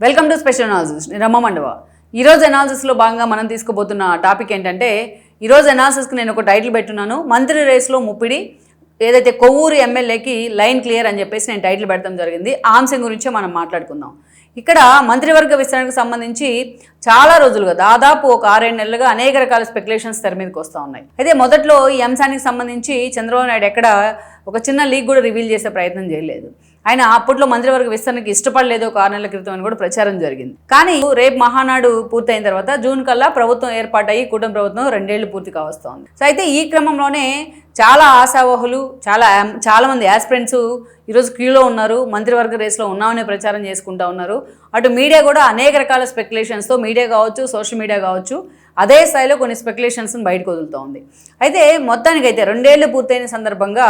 Welcome to special analysis. నేను రమ్మ మండవ. ఈరోజు అనాలిసిస్లో భాగంగా మనం తీసుకోబోతున్న టాపిక్ ఏంటంటే, ఈరోజు అనాలిసిస్కి నేను ఒక టైటిల్ పెట్టున్నాను, మంత్రి రేస్లో ముప్పిడి, ఏదైతే కొవ్వూరు ఎమ్మెల్యేకి లైన్ క్లియర్ అని చెప్పేసి నేను టైటిల్ పెట్టడం జరిగింది. ఆ అంశం గురించే మనం మాట్లాడుకుందాం. ఇక్కడ మంత్రివర్గ విస్తరణకు సంబంధించి చాలా రోజులుగా, దాదాపు ఒక 6-7 నెలలుగా అనేక రకాల స్పెక్యులేషన్స్ తెర మీదకి వస్తూ ఉన్నాయి. అయితే మొదట్లో ఈ అంశానికి సంబంధించి చంద్రబాబు నాయుడు ఎక్కడ ఒక చిన్న లీక్ కూడా రివీల్ చేసే ప్రయత్నం చేయలేదు. ఆయన అప్పట్లో మంత్రివర్గ విస్తరణకి ఇష్టపడలేదు, ఒక 6 నెలల క్రితం అని కూడా ప్రచారం జరిగింది. కానీ రేపు మహానాడు పూర్తయిన తర్వాత జూన్ కల్లా ప్రభుత్వం ఏర్పాటయ్యి కూటమి ప్రభుత్వం 2 ఏళ్లు పూర్తి కావస్తోంది. సో అయితే ఈ క్రమంలోనే చాలా ఆశావహులు, చాలా మంది యాస్పిరెంట్స్ ఈరోజు క్యూలో ఉన్నారు, మంత్రివర్గ రేస్లో ఉన్నామని ప్రచారం చేసుకుంటూ ఉన్నారు. అటు మీడియా కూడా అనేక రకాల స్పెక్యులేషన్స్తో, మీడియా కావచ్చు, సోషల్ మీడియా కావచ్చు, అదే స్థాయిలో కొన్ని స్పెక్యులేషన్స్ని బయటకు వదులుతూ ఉంది. అయితే మొత్తానికైతే 2 ఏళ్లు పూర్తయిన సందర్భంగా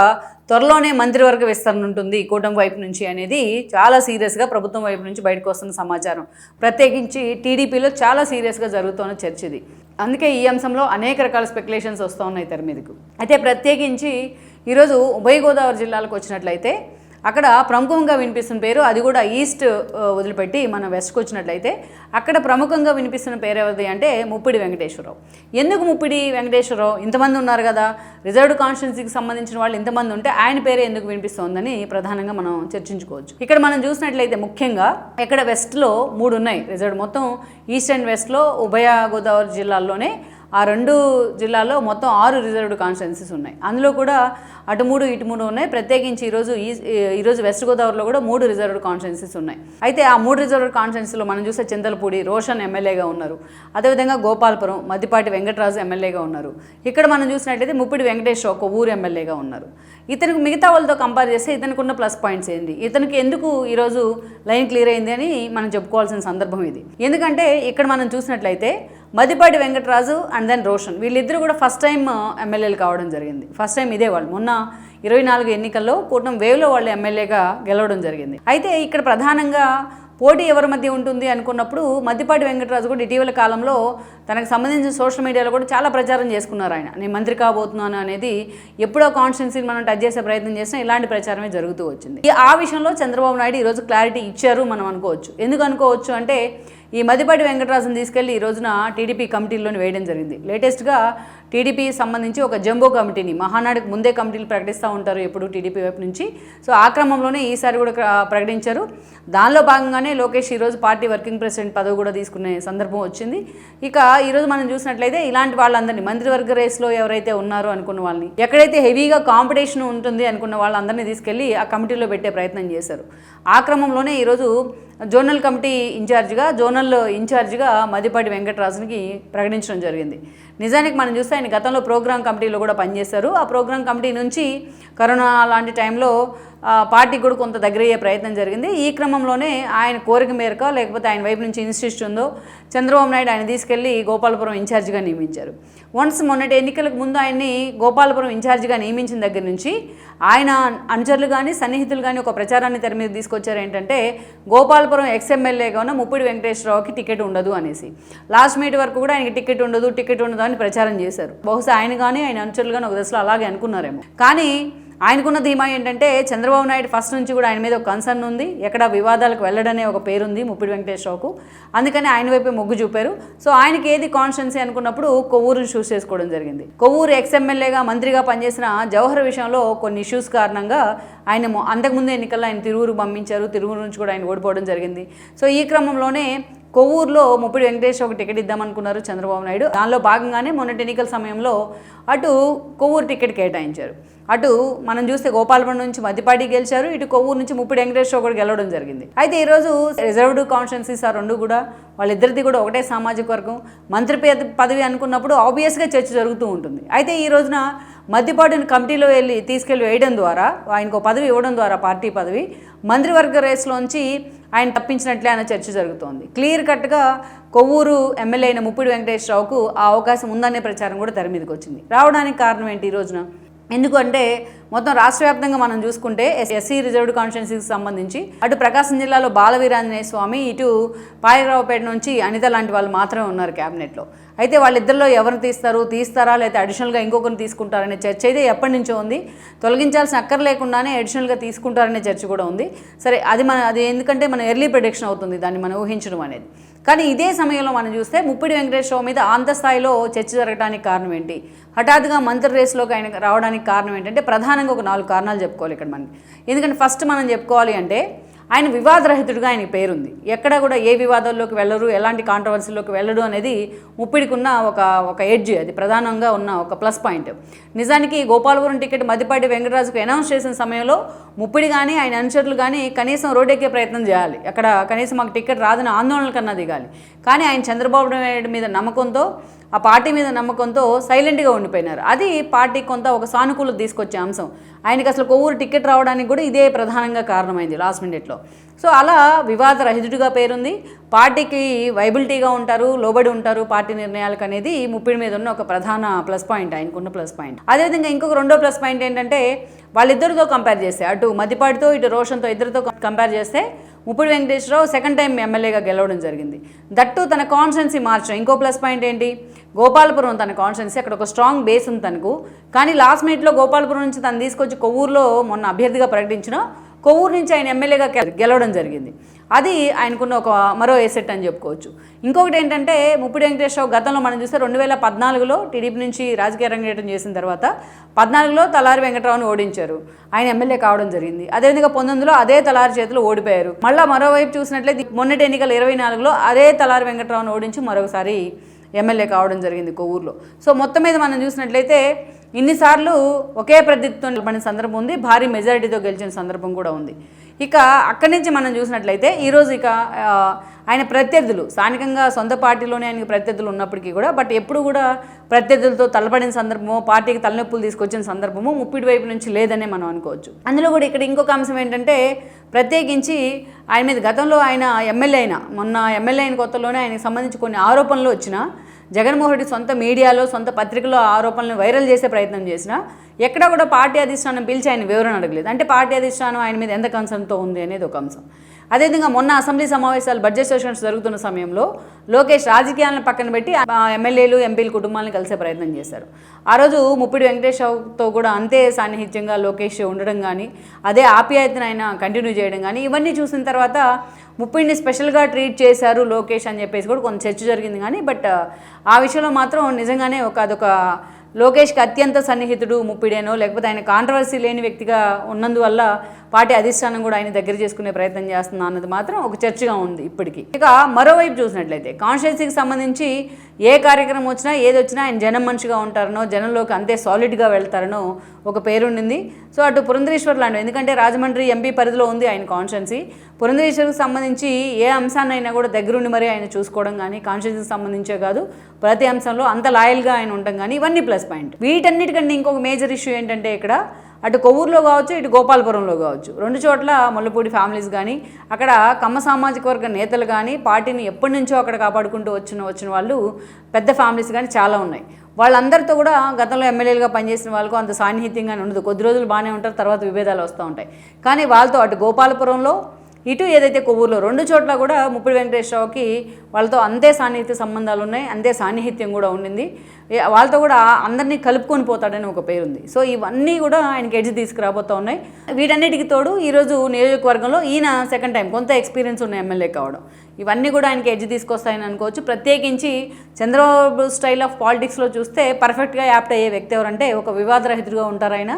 త్వరలోనే మంత్రివర్గ విస్తరణ ఉంటుంది కూటమి వైపు నుంచి అనేది చాలా సీరియస్గా ప్రభుత్వం వైపు నుంచి బయటకు వస్తున్న సమాచారం. ప్రత్యేకించి టీడీపీలో చాలా సీరియస్గా జరుగుతున్న చర్చ ఇది. అందుకే ఈ అంశంలో అనేక రకాల స్పెక్యులేషన్స్ వస్తూ ఉన్నాయి తెర మీదకు. అయితే ప్రత్యేకించి ఈరోజు ఉభయ గోదావరి జిల్లాలకు వచ్చినట్లయితే అక్కడ ప్రముఖంగా వినిపిస్తున్న పేరు, అది కూడా ఈస్ట్ వదిలిపెట్టి మనం వెస్ట్కి వచ్చినట్లయితే అక్కడ ప్రముఖంగా వినిపిస్తున్న పేరు ఎవరిది అంటే ముప్పిడి వెంకటేశ్వరరావు. ఎందుకు ముప్పిడి వెంకటేశ్వరరావు? ఇంతమంది ఉన్నారు కదా, రిజర్వ్డ్ కాన్స్టిట్యున్సీకి సంబంధించిన వాళ్ళు ఇంతమంది ఉంటే ఆయన పేరే ఎందుకు వినిపిస్తోందని ప్రధానంగా మనం చర్చించుకోవచ్చు. ఇక్కడ మనం చూసినట్లయితే ముఖ్యంగా ఇక్కడ వెస్ట్లో 3 ఉన్నాయి రిజర్వ్డ్. మొత్తం ఈస్ట్ అండ్ వెస్ట్లో ఉభయ గోదావరి జిల్లాల్లోనే ఆ 2 జిల్లాల్లో మొత్తం 6 రిజర్వ్డ్ కాన్స్టిట్యున్సీస్ ఉన్నాయి. అందులో కూడా అటు 3 ఇటు 3 ఉన్నాయి. ప్రత్యేకించి ఈరోజు వెస్ట్ గోదావరిలో కూడా 3 రిజర్వ్డ్ కాన్స్టిట్యున్సీస్ ఉన్నాయి. అయితే ఆ 3 రిజర్వ్డ్ కాన్స్టిట్యున్సీలో మనం చూస్తే చింతలపూడి రోషన్ ఎమ్మెల్యేగా ఉన్నారు, అదేవిధంగా గోపాలపురం మద్దిపాటి వెంకటరాజు ఎమ్మెల్యేగా ఉన్నారు. ఇక్కడ మనం చూసినట్లయితే ముప్పిడి వెంకటేశ్వర ఒక ఊరు ఎమ్మెల్యేగా ఉన్నారు. ఇతనికి మిగతా వాళ్ళతో కంపేర్ చేస్తే ఇతనికి ఉన్న ప్లస్ పాయింట్స్ ఏంటి, ఇతనికి ఎందుకు ఈరోజు లైన్ క్లియర్ అయింది అని మనం చెప్పుకోవాల్సిన సందర్భం ఇది. ఎందుకంటే ఇక్కడ మనం చూసినట్లయితే మద్దిపాటి వెంకటరాజు అండ్ దెన్ రోషన్, వీళ్ళిద్దరూ కూడా ఫస్ట్ టైం ఎమ్మెల్యేలు కావడం జరిగింది. ఫస్ట్ టైం ఇదే వాళ్ళు మొన్న 24 ఎన్నికల్లో కూటమి వేవ్లో వాళ్ళు ఎమ్మెల్యేగా గెలవడం జరిగింది. అయితే ఇక్కడ ప్రధానంగా పోటీ ఎవరి మధ్య ఉంటుంది అనుకున్నప్పుడు మద్దిపాటి వెంకటరాజు కూడా ఇటీవల కాలంలో తనకు సంబంధించిన సోషల్ మీడియాలో కూడా చాలా ప్రచారం చేసుకున్నారు. ఆయన నేను మంత్రి కాబోతున్నాను అనేది ఎప్పుడో కాన్స్టిట్యున్సీని మనం టచ్ చేసే ప్రయత్నం చేసినా ఇలాంటి ప్రచారమే జరుగుతూ వచ్చింది. ఆ విషయంలో చంద్రబాబు నాయుడు ఈరోజు క్లారిటీ ఇచ్చారు మనం అనుకోవచ్చు. ఎందుకు అనుకోవచ్చు అంటే ఈ మద్దిపాటి వెంకటరాజును తీసుకెళ్లి ఈ రోజున టీడీపీ కమిటీల్లోని వేయడం జరిగింది. లేటెస్ట్గా టీడీపీ సంబంధించి ఒక జంబో కమిటీని, మహానాడుకు ముందే కమిటీలు ప్రకటిస్తూ ఉంటారు ఎప్పుడు టీడీపీ వైపు నుంచి. సో ఆ క్రమంలోనే ఈసారి కూడా ప్రకటించారు. దానిలో భాగంగానే లోకేష్ ఈరోజు పార్టీ వర్కింగ్ ప్రెసిడెంట్ పదవి కూడా తీసుకునే సందర్భం వచ్చింది. ఇక ఈరోజు మనం చూసినట్లయితే ఇలాంటి వాళ్ళందరినీ మంత్రివర్గ రేస్లో ఎవరైతే ఉన్నారో అనుకున్న వాళ్ళని, ఎక్కడైతే హెవీగా కాంపిటీషన్ ఉంటుంది అనుకున్న వాళ్ళందరినీ తీసుకెళ్లి ఆ కమిటీలో పెట్టే ప్రయత్నం చేశారు. ఆ క్రమంలోనే ఈరోజు జోనల్ కమిటీ జోనల్ ఇన్ఛార్జిగా మద్దిపాటి వెంకటరాజునికి ప్రకటించడం జరిగింది. నిజానికి మనం చూస్తే ఆయన గతంలో ప్రోగ్రామ్ కమిటీలో కూడా పనిచేశారు. ఆ ప్రోగ్రామ్ కమిటీ నుంచి కరోనా లాంటి టైంలో పార్టీకి కూడా కొంత దగ్గర అయ్యే ప్రయత్నం జరిగింది. ఈ క్రమంలోనే ఆయన కోరిక మేరకు, లేకపోతే ఆయన వైపు నుంచి ఇన్స్టిట్యూట్ ఉందో, చంద్రబాబు నాయుడు ఆయన తీసుకెళ్లి గోపాలపురం ఇన్ఛార్జిగా నియమించారు. వన్స్ మొన్నటి ఎన్నికలకు ముందు ఆయన్ని గోపాలపురం ఇన్ఛార్జిగా నియమించిన దగ్గర నుంచి ఆయన అనుచరులు కానీ సన్నిహితులు కానీ ఒక ప్రచారాన్ని తెర మీద తీసుకొచ్చారు. ఏంటంటే గోపాలపురం ఎక్స్ఎమ్మెల్యేగా ఉన్న ముప్పిడి వెంకటేశ్వరరావుకి టికెట్ ఉండదు అనేసి. లాస్ట్ మీట్ వరకు కూడా ఆయనకి టికెట్ ఉండదు అని ప్రచారం చేశారు. బహుశా ఆయన కానీ ఆయన అనుచరులు కానీ ఒక దశలో అలాగే అనుకున్నారేమో. కానీ ఆయనకున్న ధీమా ఏంటంటే చంద్రబాబు నాయుడు ఫస్ట్ నుంచి కూడా ఆయన మీద ఒక కన్సర్న్ ఉంది, ఎక్కడ వివాదాలకు వెళ్ళడనే ఒక పేరుంది ముప్పిడి వెంకటేశ్వరరావుకు. అందుకని ఆయన వైపే మొగ్గు చూపారు. సో ఆయనకి ఏది కాన్స్టిట్యున్సీ అనుకున్నప్పుడు కొవ్వూరుని చూస్ చేసుకోవడం జరిగింది. కొవ్వూరు ఎక్స్ఎమ్మెల్యేగా మంత్రిగా పనిచేసిన జవహర్ విషయంలో కొన్ని ఇష్యూస్ కారణంగా ఆయన అంతకుముందు ఎన్నికల్లో ఆయన తిరువురు పంపించారు. తిరువురు నుంచి కూడా ఆయన ఓడిపోవడం జరిగింది. సో ఈ క్రమంలోనే కొవ్వూరులో ముప్పిడి వెంకటేశ్వర ఒక టికెట్ ఇద్దామనుకున్నారు చంద్రబాబు నాయుడు. దానిలో భాగంగానే మొన్నటి ఎన్నికల సమయంలో అటు కొవ్వూరు టికెట్ కేటాయించారు. అటు మనం చూస్తే గోపాలపురం నుంచి మద్దిపాటి గెలిచారు, ఇటు కొవ్వూరు నుంచి ముప్పిడి వెంకటేశ్వర కూడా గెలవడం జరిగింది. అయితే ఈరోజు రిజర్వ్డ్ కాన్స్టిట్యున్సీస్ ఆ 2 కూడా వాళ్ళిద్దరిది కూడా ఒకటే సామాజిక వర్గం. మంత్రి పదవి అనుకున్నప్పుడు ఆబ్వియస్గా చర్చ జరుగుతూ ఉంటుంది. అయితే ఈ రోజున మద్దిపాటిని కమిటీలో తీసుకెళ్లి వేయడం ద్వారా, ఆయనకు పదవి ఇవ్వడం ద్వారా, పార్టీ పదవి, మంత్రివర్గ రేస్లోంచి ఆయన తప్పించినట్లే అన్న చర్చ జరుగుతోంది. క్లియర్ కట్గా కొవ్వూరు ఎమ్మెల్యే అయిన ముప్పిడి వెంకటేశ్వరరావుకు ఆ అవకాశం ఉందనే ప్రచారం కూడా తెర మీదకి వచ్చింది. రావడానికి కారణం ఏంటి ఈ రోజున? ఎందుకంటే మొత్తం రాష్ట్ర వ్యాప్తంగా మనం చూసుకుంటే ఎస్సీ రిజర్వ్డ్ కాన్స్టిట్యున్సీకి సంబంధించి అటు ప్రకాశం జిల్లాలో బాలవీరాంజనేయ స్వామి, ఇటు పాయరావుపేట నుంచి అనిత లాంటి వాళ్ళు మాత్రమే ఉన్నారు క్యాబినెట్లో. అయితే వాళ్ళిద్దరిలో ఎవరిని తీస్తారా లేకపోతే అడిషనల్గా ఇంకొకరిని తీసుకుంటారనే చర్చ అయితే ఎప్పటి నుంచో ఉంది. తొలగించాల్సిన అక్కర్ లేకుండానే అడిషనల్గా తీసుకుంటారనే చర్చ కూడా ఉంది. సరే, అది ఎందుకంటే మన ఎర్లీ ప్రిడిక్షన్ అవుతుంది దాన్ని మనం ఊహించడం అనేది. కానీ ఇదే సమయంలో మనం చూస్తే ముప్పిడి వెంకటేశ్వరరావు మీద అంత స్థాయిలో చర్చ జరగడానికి కారణం ఏంటి, హఠాత్తుగా మంత్రి రేసులోకి ఆయన రావడానికి కారణం ఏంటంటే ప్రధానంగా ఒక 4 కారణాలు చెప్పుకోవాలి ఇక్కడ మనకి. ఎందుకంటే ఫస్ట్ మనం చెప్పుకోవాలి అంటే ఆయన వివాదరహితుడిగా ఆయనకి పేరుంది. ఎక్కడ కూడా ఏ వివాదాల్లోకి వెళ్ళరు, ఎలాంటి కాంట్రవర్సీలోకి వెళ్ళడు అనేది ముప్పిడికున్న ఒక ఎడ్జ్, అది ప్రధానంగా ఉన్న ఒక ప్లస్ పాయింట్. నిజానికి గోపాలపురం టికెట్ మద్దిపాటి వెంకటరాజుకు అనౌన్స్ చేసిన సమయంలో ముప్పిడి కానీ ఆయన అనుచరులు కానీ కనీసం రోడ్డెక్కే ప్రయత్నం చేయాలి, అక్కడ కనీసం మాకు టికెట్ రాదని ఆందోళన కన్నా దిగాలి. కానీ ఆయన చంద్రబాబు నాయుడు మీద నమ్మకంతో, ఆ పార్టీ మీద నమ్మకంతో సైలెంట్గా ఉండిపోయినారు. అది పార్టీకి కొంత ఒక సానుకూలత తీసుకొచ్చే అంశం. ఆయనకి అసలు కొవ్వూరు టికెట్ రావడానికి కూడా ఇదే ప్రధానంగా కారణమైంది లాస్ట్ మినిట్లో. సో అలా వివాదరహితుడిగా పేరుంది, పార్టీకి వైబిలిటీగా ఉంటారు, లోబడి ఉంటారు పార్టీ నిర్ణయాలకు అనేది ముప్పిడి మీద ఉన్న ఒక ప్రధాన ప్లస్ పాయింట్, ఆయనకున్న ప్లస్ పాయింట్. అదేవిధంగా ఇంకొక రెండో ప్లస్ పాయింట్ ఏంటంటే వాళ్ళిద్దరితో కంపేర్ చేస్తే, అటు మద్దిపాటితో ఇటు రోషన్తో ఇద్దరితో కంపేర్ చేస్తే ముప్పిడి వెంకటేశ్వరరావు సెకండ్ టైం ఎమ్మెల్యేగా గెలవడం జరిగింది. దట్టు తన కాన్స్టిట్యున్సీ మార్చడం. ఇంకో ప్లస్ పాయింట్ ఏంటి, గోపాలపురం తన కాన్స్టిట్యున్సీ, అక్కడ ఒక స్ట్రాంగ్ బేస్ ఉంది తనకు. కానీ లాస్ట్ మినిట్లో గోపాలపురం నుంచి తను తీసుకొచ్చి కొవ్వూరులో మొన్న అభ్యర్థిగా ప్రకటించిన కొవ్వూరు నుంచి ఆయన ఎమ్మెల్యేగా గెలవడం జరిగింది. అది ఆయనకున్న ఒక మరో ఎసెట్ అని చెప్పుకోవచ్చు. ఇంకొకటి ఏంటంటే ముప్పిడి వెంకటేశ్వరరావు గతంలో మనం చూస్తే 2014లో టీడీపీ నుంచి రాజకీయ రంగేటం చేసిన తర్వాత 14లో తలారి వెంకటరావుని ఓడించారు, ఆయన ఎమ్మెల్యే కావడం జరిగింది. అదేవిధంగా 19లో అదే తలారి చేతిలో ఓడిపోయారు. మళ్ళీ మరోవైపు చూసినట్లయితే మొన్నటి ఎన్నికల 24లో అదే తలారి వెంకటరావుని ఓడించి మరొకసారి ఎమ్మెల్యే కావడం జరిగింది కొవ్వూరులో. సో మొత్తం మీద మనం చూసినట్లయితే ఇన్నిసార్లు ఒకే ప్రతినిధితో నిలబడిన సందర్భం ఉంది, భారీ మెజారిటీతో గెలిచిన సందర్భం కూడా ఉంది. ఇక అక్కడి నుంచి మనం చూసినట్లయితే ఈరోజు ఇక ఆయన ప్రత్యర్థులు స్థానికంగా సొంత పార్టీలోనే ఆయనకి ప్రత్యర్థులు ఉన్నప్పటికీ కూడా బట్ ఎప్పుడు కూడా ప్రత్యర్థులతో తలపడిన సందర్భమో పార్టీకి తలనొప్పులు తీసుకొచ్చిన సందర్భమో ముప్పిడి వైపు నుంచి లేదనే మనం అనుకోవచ్చు. అందులో కూడా ఇక్కడ ఇంకొక అంశం ఏంటంటే ప్రత్యేకించి ఆయన మీద గతంలో ఆయన ఎమ్మెల్యే అయినా మొన్న ఎమ్మెల్యే అయిన కొత్తలోనే ఆయనకు సంబంధించి కొన్ని ఆరోపణలు వచ్చినా జగన్మోహన్ రెడ్డి సొంత మీడియాలో సొంత పత్రికలో ఆరోపణలను వైరల్ చేసే ప్రయత్నం చేసినా ఎక్కడ కూడా పార్టీ అధిష్టానం పిలిచి ఆయన వివరణ అడగలేదు. అంటే పార్టీ అధిష్టానం ఆయన మీద ఎంత కన్సర్న్తో ఉంది అనేది ఒక అంశం. అదేవిధంగా మొన్న అసెంబ్లీ సమావేశాలు బడ్జెట్ సెషన్స్ జరుగుతున్న సమయంలో లోకేష్ రాజకీయాలను పక్కన పెట్టి ఎమ్మెల్యేలు ఎంపీల కుటుంబాలను కలిసే ప్రయత్నం చేశారు. ఆ రోజు ముప్పిడి వెంకటేశ్వరరావుతో కూడా అంతే సాన్నిహిత్యంగా లోకేష్ ఉండడం కానీ అదే ఆప్యాయతను ఆయన కంటిన్యూ చేయడం కానీ ఇవన్నీ చూసిన తర్వాత ముప్పిడిని స్పెషల్గా ట్రీట్ చేశారు లోకేష్ అని చెప్పేసి కూడా కొంత చర్చ జరిగింది. కానీ బట్ ఆ విషయంలో మాత్రం నిజంగానే అదొక లోకేష్కి అత్యంత సన్నిహితుడు ముప్పిడేనో లేకపోతే ఆయన కాంట్రవర్సీ లేని వ్యక్తిగా ఉన్నందువల్ల పార్టీ అధిష్టానం కూడా ఆయన దగ్గర చేసుకునే ప్రయత్నం చేస్తున్నా అన్నది మాత్రం ఒక చర్చగా ఉంది ఇప్పటికీ. ఇక మరోవైపు చూసినట్లయితే కాన్స్టిట్యున్సీకి సంబంధించి ఏ కార్యక్రమం వచ్చినా ఏది వచ్చినా ఆయన జనం మనిషిగా ఉంటారనో జనంలోకి అంతే సాలిడ్గా వెళ్తారనో ఒక పేరుండింది. సో అటు పురంధరేశ్వర్ లాంటి, ఎందుకంటే రాజమండ్రి ఎంపీ పరిధిలో ఉంది ఆయన కాన్స్టిట్యున్సీ, పురంధరేశ్వర్కి సంబంధించి ఏ అంశాన్నైనా కూడా దగ్గరుండి మరీ ఆయన చూసుకోవడం కానీ కాన్స్టిట్యున్సీకి సంబంధించే కాదు ప్రతి అంశంలో అంత లాయల్గా ఆయన ఉండడం కానీ ఇవన్నీ ప్లస్ పాయింట్. వీటన్నిటికంటే ఇంకొక మేజర్ ఇష్యూ ఏంటంటే ఇక్కడ అటు కొవ్వూరులో కావచ్చు ఇటు గోపాలపురంలో కావచ్చు రెండు చోట్ల ముళ్ళపూడి ఫ్యామిలీస్ కానీ అక్కడ కమ్మ సామాజిక వర్గ నేతలు కానీ పార్టీని ఎప్పటి నుంచో అక్కడ కాపాడుకుంటూ వచ్చిన వాళ్ళు పెద్ద ఫ్యామిలీస్ కానీ చాలా ఉన్నాయి. వాళ్ళందరితో కూడా గతంలో ఎమ్మెల్యేలుగా పనిచేసిన వాళ్ళకు అంత సాన్నిహిత్యంగానే ఉండదు, కొద్ది రోజులు బాగానే ఉంటారు, తర్వాత విభేదాలు వస్తూ ఉంటాయి. కానీ వాళ్ళతో అటు గోపాలపురంలో ఇటు ఏదైతే కొవ్వూరులో రెండు చోట్ల కూడా ముప్పిడి వెంకటేశ్వరరావుకి వాళ్ళతో అంతే సాన్నిహిత్య సంబంధాలు ఉన్నాయి, అంతే సాన్నిహిత్యం కూడా ఉండింది. వాళ్ళతో కూడా అందరినీ కలుపుకొని పోతాడని ఒక పేరుంది. సో ఇవన్నీ కూడా ఆయనకి ఎడ్జ్ తీసుకురాబోతూ ఉన్నాయి. వీటన్నిటికి తోడు ఈరోజు నియోజకవర్గంలో ఈయన సెకండ్ టైం కొంత ఎక్స్పీరియన్స్ ఉన్న ఎమ్మెల్యే కావడం ఇవన్నీ కూడా ఆయనకి ఎడ్జ్ తీసుకొస్తాయని అనుకోవచ్చు. ప్రత్యేకించి చంద్రబాబు స్టైల్ ఆఫ్ పాలిటిక్స్లో చూస్తే పర్ఫెక్ట్గా యాప్ట్ అయ్యే వ్యక్తి ఎవరంటే ఒక వివాదరహితుడిగా ఉంటారు ఆయన.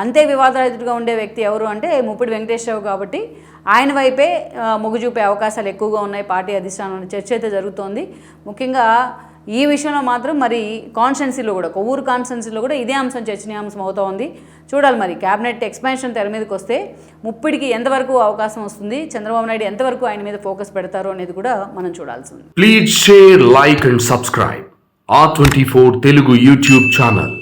అంతే వివాదరహితుడిగా ఉండే వ్యక్తి ఎవరు అంటే ముప్పిడి వెంకటేశ్వరరావు. కాబట్టి ఆయన వైపే మొగ్గు చూపే అవకాశాలు ఎక్కువగా ఉన్నాయి. పార్టీ అధిష్టానంలో చర్చ అయితే జరుగుతోంది. ముఖ్యంగా ఈ విషయంలో మాత్రం మరి కాన్స్టిట్యున్సీలో కూడా కొవ్వూరు కాన్స్టిట్యున్సీలో కూడా ఇదే అంశం చర్చనీయాంశం అవుతూ ఉంది. చూడాలి మరి క్యాబినెట్ ఎక్స్పాన్షన్ తెర మీదకి వస్తే ముప్పిడికి ఎంతవరకు అవకాశం వస్తుంది, చంద్రబాబు నాయుడు ఎంతవరకు ఆయన మీద ఫోకస్ పెడతారు అనేది కూడా మనం చూడాల్సి ఉంది. Please share, like and subscribe R24 Telugu YouTube channel.